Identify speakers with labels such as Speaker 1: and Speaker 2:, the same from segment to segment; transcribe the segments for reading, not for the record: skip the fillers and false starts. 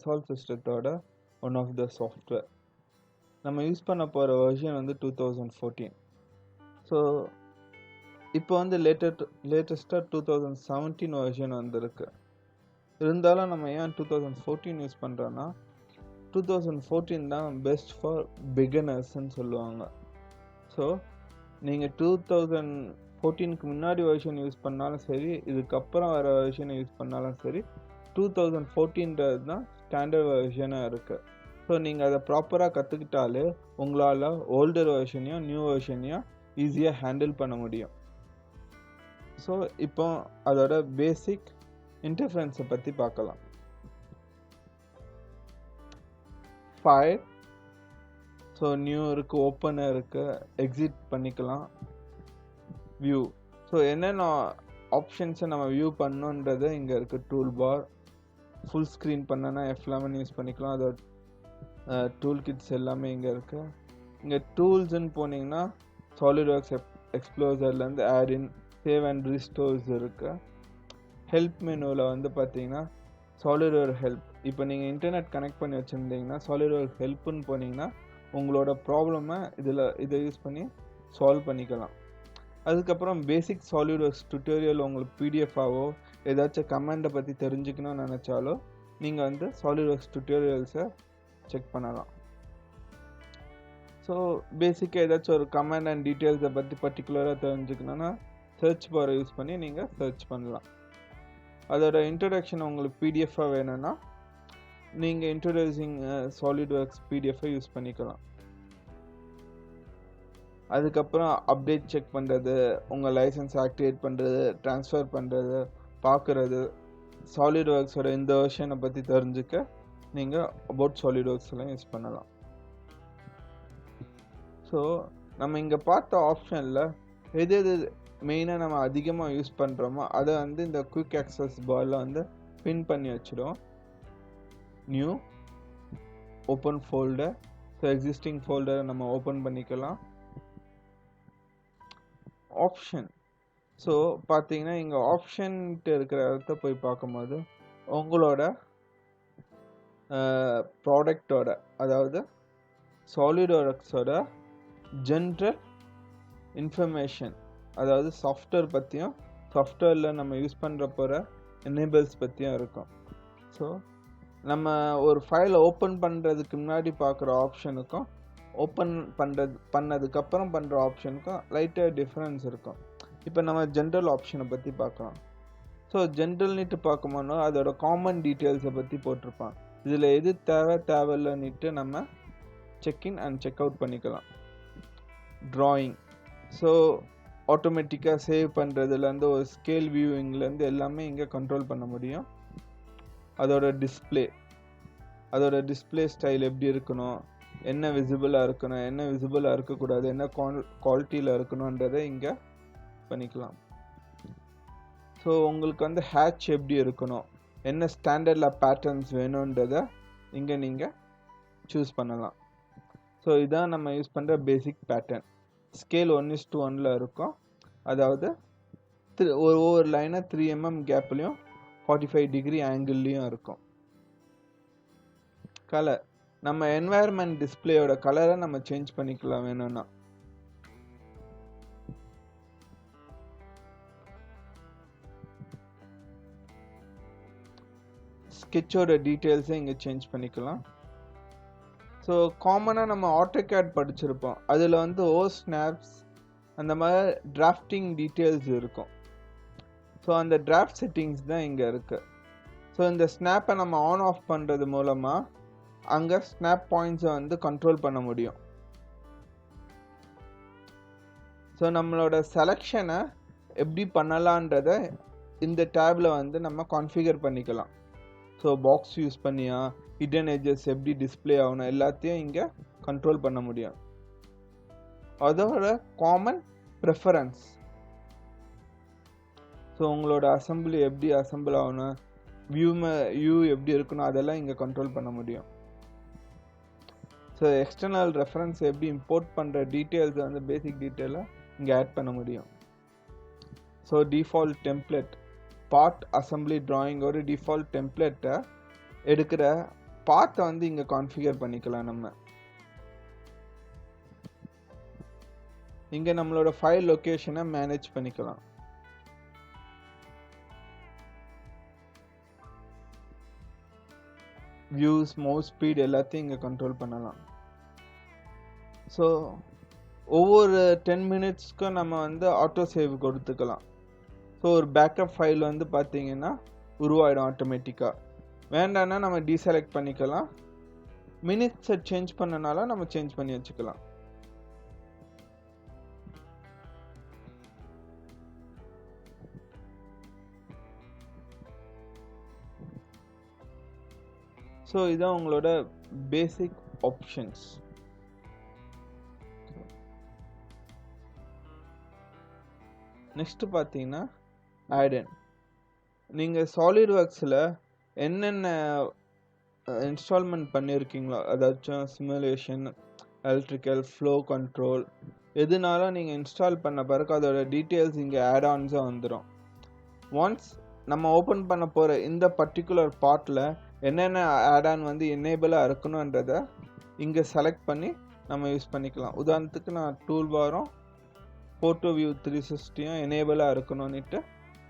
Speaker 1: Solve சிஸ்டத்தோட one of the software. நம்ம use பண்ண போகிற வெர்ஷன் வந்து 2014. ஸோ இப்போ வந்து லேட்டஸ்ட்டாக 2017 வெர்ஷன் வந்துருக்கு. இருந்தாலும் நம்ம ஏன் 2014 யூஸ் பண்ணுறோன்னா 2014 தான் பெஸ்ட் ஃபார் பிகினர்ஸ்ன்னு சொல்லுவாங்க. ஸோ நீங்கள் 2014க்கு முன்னாடி வெர்ஷன் யூஸ் பண்ணாலும் சரி, இதுக்கப்புறம் வர வெர்ஷனை யூஸ் பண்ணாலும் சரி, 2014 தான் ஸ்டாண்டர்ட் வெர்ஷனாக இருக்குது. ஸோ நீங்கள் அதை ப்ராப்பராக கற்றுக்கிட்டாலே உங்களால் ஓல்டர் வெர்ஷனையும் நியூ வெர்ஷனையும் ஈஸியாக ஹேண்டில் பண்ண முடியும். ஸோ இப்போ அதோட பேசிக் இன்டர்ஃபரன்ஸை பற்றி பார்க்கலாம். ஃபைல், ஸோ நியூ இருக்குது, ஓப்பனாக இருக்குது, எக்ஸிட் பண்ணிக்கலாம். வியூ, ஸோ என்னென்ன ஆப்ஷன்ஸை நம்ம வியூ பண்ணணுன்றது இங்கே இருக்குது. டூல் பார், ஃபுல் ஸ்க்ரீன் பண்ணனா F11 யூஸ் பண்ணிக்கலாம். அதோட டூல் கிட்ஸ் எல்லாமே இங்கே இருக்குது. இங்கே டூல்ஸ்ன்னு போனீங்கன்னா சாலிட்வொர்க்ஸ் எக்ஸ்ப்ளோசர்லேருந்து ஆட்-இன், சேவ் அண்ட் ரீஸ்டோர்ஸ் இருக்குது. ஹெல்ப் மெனுவில் வந்து பார்த்தீங்கன்னா சாலிட்வொர்க் ஹெல்ப். இப்போ நீங்கள் இன்டர்நெட் கனெக்ட் பண்ணி வச்சுருந்தீங்கன்னா சாலிட்வொர்க் ஹெல்ப்புன்னு போனீங்கன்னா உங்களோட ப்ராப்ளமை இதை யூஸ் பண்ணி சால்வ் பண்ணிக்கலாம். அதுக்கப்புறம் பேசிக் சாலிட்வொர்க்ஸ் டுட்டோரியல் உங்களுக்கு பிடிஎஃபாவோ ஏதாச்சும் கமெண்டை பற்றி தெரிஞ்சுக்கணும்னு நினச்சாலோ நீங்கள் வந்து சாலிட்வொர்க்ஸ் டுட்டோரியல்ஸை செக் பண்ணலாம். ஸோ பேசிக்காக ஏதாச்சும் ஒரு கமெண்ட் அண்ட் டீட்டெயில்ஸை பற்றி பர்டிகுலராக தெரிஞ்சுக்கணுன்னா சர்ச் பாரை யூஸ் பண்ணி நீங்கள் சர்ச் பண்ணலாம். அதோட இன்ட்ரடக்ஷன் உங்களுக்கு பிடிஎஃபாக வேணும்னா நீங்கள் இன்ட்ரடியூசிங் சாலிட்வொர்க்ஸ் பிடிஎஃபை யூஸ் பண்ணிக்கலாம். அதுக்கப்புறம் அப்டேட் செக் பண்ணுறது, உங்கள் லைசன்ஸ் ஆக்டிவேட் பண்ணுறது, ட்ரான்ஸ்ஃபர் பண்ணுறது, பார்க்குறது, சாலிட்வொர்க்ஸோட இந்த வெர்ஷனை பற்றி தெரிஞ்சுக்க நீங்கள் அபவுட் சாலிட்வொர்க்ஸ்லாம் யூஸ் பண்ணலாம். ஸோ நம்ம இங்கே பார்த்த ஆப்ஷனில் எது எது மெயினாக நம்ம அதிகமாக யூஸ் பண்ணுறோமோ அதை வந்து இந்த குயிக் ஆக்சஸ் பாரில் வந்து பின் பண்ணி வச்சிடும். New, open folder, so existing ஃபோல்டரை நம்ம ஓப்பன் பண்ணிக்கலாம். ஆப்ஷன், ஸோ பார்த்தீங்கன்னா இங்கே ஆப்ஷன்ட்டு இருக்கிற இடத்த போய் பார்க்கும்போது உங்களோட ப்ராடக்டோட, அதாவது சாலிட்வொர்க்ஸோட ஜென்ரல் இன்ஃபர்மேஷன், அதாவது சாஃப்ட்வேர் பற்றியும் சாஃப்ட்வேரில் நம்ம யூஸ் பண்ணுற போகிற எனேபிள்ஸ் பற்றியும் இருக்கும். ஸோ நம்ம ஒரு ஃபைலை ஓப்பன் பண்ணுறதுக்கு முன்னாடி பார்க்குற ஆப்ஷனுக்கும் ஓப்பன் பண்ணதுக்கப்புறம் பண்ணுற ஆப்ஷனுக்கும் லைட்டாக டிஃப்ரென்ஸ் இருக்கும். இப்போ நம்ம ஜென்ரல் ஆப்ஷனை பற்றி பார்க்கலாம். ஸோ ஜென்ரல்னிட்டு பார்க்கும்போது அதோட காமன் டீட்டெயில்ஸை பற்றி போட்டிருப்பான். இதில் எது தேவையில்லைன்னுட்டு நம்ம செக்இன் அண்ட் செக் அவுட் பண்ணிக்கலாம். ட்ராயிங், ஸோ ஆட்டோமேட்டிக்காக சேவ் பண்ணுறதுலேருந்து ஒரு ஸ்கேல் வியூவிங்லேருந்து எல்லாமே இங்கே கண்ட்ரோல் பண்ண முடியும். அதோட டிஸ்பிளே ஸ்டைல் எப்படி இருக்கணும், என்ன விசிபிளாக இருக்கணும், என்ன விசிபிளாக இருக்கக்கூடாது, என்ன குவாலிட்டியில் இருக்கணுன்றதை இங்கே பண்ணிக்கலாம். ஸோ உங்களுக்கு வந்து ஹேட்ச் எப்படி இருக்கணும், என்ன ஸ்டாண்டர்டில் பேட்டர்ன்ஸ் வேணுன்றதை இங்கே நீங்கள் சூஸ் பண்ணலாம். ஸோ இதான் நம்ம யூஸ் பண்ணுற பேசிக் பேட்டர்ன். ஸ்கேல் 1:1 இருக்கும். அதாவது ஒவ்வொரு லைனாக 3 mm கேப்லேயும் 45 டிகிரி ஆங்கிள்லேயும் இருக்கும். கலர், நம்ம என்வாயர்மெண்ட் டிஸ்பிளேயோட கலரை நம்ம சேஞ்ச் பண்ணிக்கலாம் வேணும்னா. ஸ்கெட்சோட டீட்டெயில்ஸை இங்கே சேஞ்ச் பண்ணிக்கலாம். ஸோ காமனாக நம்ம AutoCAD படிச்சிருப்போம், அதில் வந்து ஸ்னாப்ஸ் அந்த மாதிரி டிராஃப்டிங் டீட்டெயில்ஸ் இருக்கும். ஸோ அந்த டிராஃப்ட் செட்டிங்ஸ் தான் இங்கே இருக்குது. ஸோ இந்த ஸ்னாப்பை நம்ம ஆன் ஆஃப் பண்ணுறது மூலமாக அங்கே ஸ்னாப் பாயிண்ட்ஸை வந்து கண்ட்ரோல் பண்ண முடியும். ஸோ நம்மளோட செலெக்ஷனை எப்படி பண்ணலான்றதை இந்த டேபில் வந்து நம்ம கான்ஃபிகர் பண்ணிக்கலாம். ஸோ பாக்ஸ் யூஸ் பண்ணியா, ஹிடன் எட்ஜஸ் எப்படி டிஸ்பிளே ஆகணும், எல்லாத்தையும் இங்கே கண்ட்ரோல் பண்ண முடியும். அதோட காமன் ப்ரெஃபரன்ஸ், ஸோ உங்களோட அசம்பிளி எப்படி அசம்பிள் ஆகணும், வியூ எப்படி இருக்கணும், அதெல்லாம் இங்கே கண்ட்ரோல் பண்ண முடியும். ஸோ எக்ஸ்டர்னல் ரெஃபரன்ஸ் எப்படி இம்போர்ட் பண்ணுற டீட்டெயில்ஸை வந்து பேசிக் டீட்டெயிலாக இங்கே ஆட் பண்ண முடியும். So default template, part assembly டிராயிங்கோட டிஃபால்ட் டெம்ப்ளேட்டை எடுக்கிற பாத்தை வந்து இங்கே கான்ஃபிகர் பண்ணிக்கலாம். நம்ம இங்கே நம்மளோட ஃபைல் லொக்கேஷனை மேனேஜ் பண்ணிக்கலாம். வியூஸ், மவுஸ் ஸ்பீட் எல்லாத்தையும் இங்கே கண்ட்ரோல் பண்ணலாம். ஸோ ஒவ்வொரு 10 மினிட்ஸ்க்கும் நம்ம வந்து ஆட்டோ சேவ் கொடுத்துக்கலாம். ஸோ ஒரு பேக்கப் ஃபைல் வந்து பார்த்தீங்கன்னா உருவாயிடும் ஆட்டோமேட்டிக்காக. வேண்டான்னா நம்ம டீசெலக்ட் பண்ணிக்கலாம். மினிட்ஸை சேஞ்ச் பண்ணனால நம்ம சேஞ்ச் பண்ணி வச்சுக்கலாம். ஸோ இதான் உங்களோட பேசிக் ஆப்ஷன்ஸ். நெக்ஸ்ட் பார்த்தீங்கன்னா ஆட்-இன். நீங்கள் சாலிட்வொர்க்ஸில் என்னென்ன இன்ஸ்டால்மெண்ட் பண்ணியிருக்கீங்களோ, அதாச்சும் சிமுலேஷன், எலக்ட்ரிக்கல், ஃப்ளோ கண்ட்ரோல், எதுனாலும் நீங்கள் இன்ஸ்டால் பண்ண பிறகு அதோட டீட்டெயில்ஸ் இங்கே ஆட்-ஆன்ஸாக வந்துடும். ஒன்ஸ் நம்ம ஓப்பன் பண்ண போகிற இந்த பர்டிகுலர் பார்ட்டில் என்னென்ன ஆட்-ஆன் வந்து எனேபிளாக இருக்கணுன்றதை இங்கே செலக்ட் பண்ணி நம்ம யூஸ் பண்ணிக்கலாம். உதாரணத்துக்கு நான் டூல் பாரும் ஃபோட்டோ வியூ 360யும் எனேபிளாக இருக்கணும்னுட்டு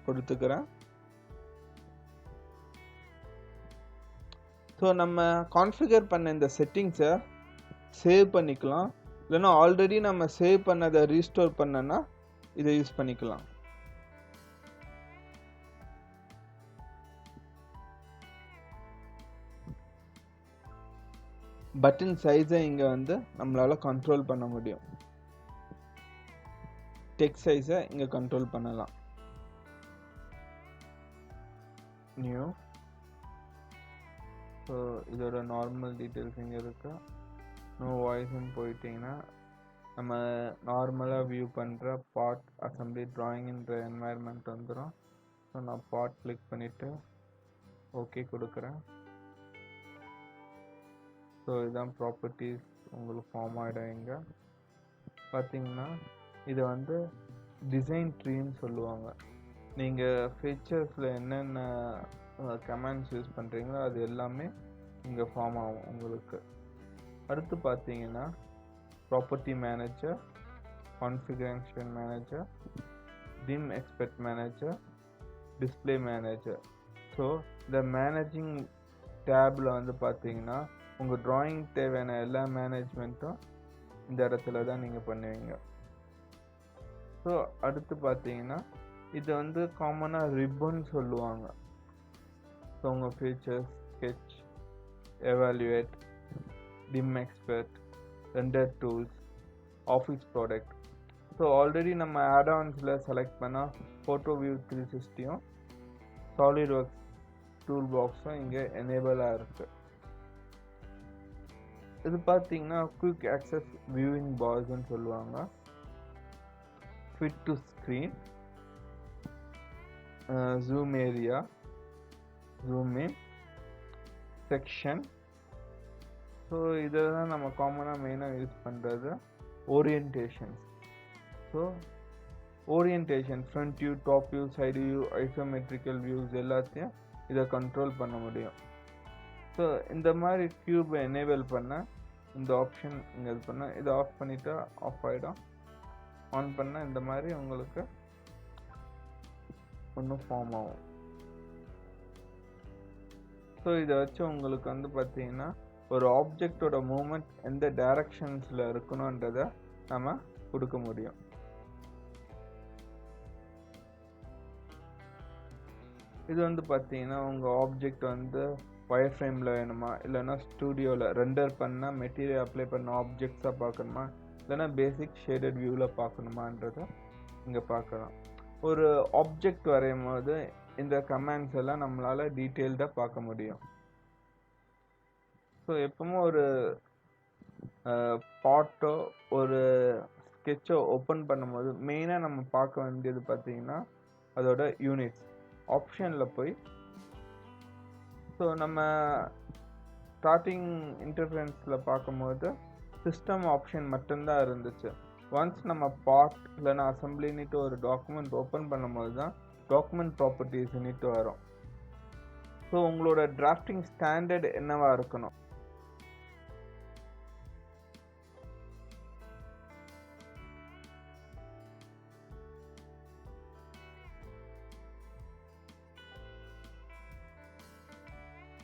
Speaker 1: கொடுத்துக்கிறேன். ஸோ நம்ம கான்ஃபிகர் பண்ண இந்த செட்டிங்ஸை சேவ் பண்ணிக்கலாம். இல்லைன்னா ஆல்ரெடி நம்ம சேவ் பண்ணதை ரீஸ்டோர் பண்ணனா இதை யூஸ் பண்ணிக்கலாம். பட்டன் சைஸை இங்கே வந்து நம்மளால் கண்ட்ரோல் பண்ண முடியும். டெக்ஸ்ட் சைஸை இங்கே கண்ட்ரோல் பண்ணலாம். நியூ. ஸோ இதோட நார்மல் டீட்டெயில்ஸ் இங்கே இருக்கா. நோ வாய்ஸ்ன்னு போயிட்டிங்கன்னா நம்ம நார்மலாக வியூ பண்ணுற பார்ட் அசம்பிளி ட்ராயிங்ன்ற என்வாயர்மெண்ட் வந்துடும். ஸோ நான் பார்ட் கிளிக் பண்ணிவிட்டு ஓகே கொடுக்குறேன். ஸோ இதுதான் ப்ராப்பர்ட்டிஸ் உங்களுக்கு ஃபார்ம் ஆகிடும். இங்கே பார்த்தீங்கன்னா இது வந்து டிசைன் ட்ரீன்னு சொல்லுவாங்க. நீங்கள் ஃபீச்சர்ஸில் என்னென்ன கமாண்ட்ஸ் யூஸ் பண்ணுறீங்களோ அது எல்லாமே இங்கே ஃபார்ம் ஆகும் உங்களுக்கு. அடுத்து பார்த்தீங்கன்னா property manager, configuration manager, DimXpert manager, display manager. So இந்த மேனேஜிங் டேபில் வந்து பார்த்தீங்கன்னா உங்கள் ட்ராயிங் தேவையான எல்லா மேனேஜ்மெண்ட்டும் இந்த இடத்துல தான் நீங்கள் பண்ணுவீங்க. ஸோ அடுத்து பார்த்தீங்கன்னா இது வந்து காமனாக ரிப்பன் சொல்லுவாங்க. ஸோ உங்கள் features, sketch, evaluate, DimXpert, render tools, office product. So already நம்ம ஆட்-ஆன்ஸில் செலக்ட் பண்ணால் ஃபோட்டோ வியூ 360யும் சாலிட்வொர்க்ஸ் டூல் பாக்ஸும் இங்கே எனேபிளாக இருக்குது. இது பார்த்தீங்கன்னா குயிக் ஆக்சஸ் வியூவிங் பார்ஸ்ன்னு சொல்லுவாங்க. Fit to screen, zoom area, zoom in, section. So இதெல்லாம் நம்ம காமனாக மெயினாக யூஸ் பண்ணுறது. Orientations. So orientation, front view, top view, side view, isometrical views எல்லாத்தையும் இதை கண்ட்ரோல் பண்ண முடியும். ஸோ இந்த மாதிரி க்யூபை எனேபிள் பண்ண இந்த ஆப்ஷன் இங்கே இது பண்ண, இதை ஆஃப் பண்ணிவிட்டு ஆஃப் ஆகிடும். ஆன் பண்ணால் இந்த மாதிரி உங்களுக்கு ஒன்று ஃபார்ம் ஆகும். ஸோ இதை வச்சு உங்களுக்கு வந்து பார்த்தீங்கன்னா ஒரு ஆப்ஜெக்டோட மூமெண்ட் எந்த டைரக்ஷன்ஸில் இருக்கணுன்றதை நம்ம கொடுக்க முடியும். இது வந்து பார்த்தீங்கன்னா உங்கள் ஆப்ஜெக்ட் வந்து ஒயர் ஃப்ரேமில் வேணுமா, இல்லைன்னா ஸ்டூடியோவில் ரெண்டர் பண்ணால் மெட்டீரியல் அப்ளை பண்ண ஆப்ஜெக்ட்ஸாக பார்க்கணுமா, இல்லைன்னா பேசிக் ஷேடட் வியூவில் பார்க்கணுமான்றதை இங்கே பார்க்கலாம். ஒரு ஆப்ஜெக்ட் வரையும் போது இந்த கமாண்ட்ஸ் எல்லாம் நம்மளால் டீட்டெயில்டாக பார்க்க முடியும். ஸோ எப்பவுமே ஒரு பார்ட்டோ ஒரு ஸ்கெட்சோ ஓப்பன் பண்ணும்போது மெயினாக நம்ம பார்க்க வேண்டியது பார்த்தீங்கன்னா அதோட யூனிட்ஸ். ஆப்ஷனில் போய் ஸோ நம்ம ஸ்டார்டிங் இன்டர்ஃபரன்ஸில் பார்க்கும்போது சிஸ்டம் ஆப்ஷன் மட்டும்தான் இருந்துச்சு. ஒன்ஸ் நம்ம பார்ட் இல்லைன்னா அசம்பிளின்ட்டு ஒரு டாக்குமெண்ட் ஓப்பன் பண்ணும்போது தான் டாக்குமெண்ட் ப்ராப்பர்ட்டிஸ்ன்னுட்டு வரும். ஸோ உங்களோட டிராஃப்டிங் ஸ்டாண்டர்ட் என்னவா இருக்கணும்?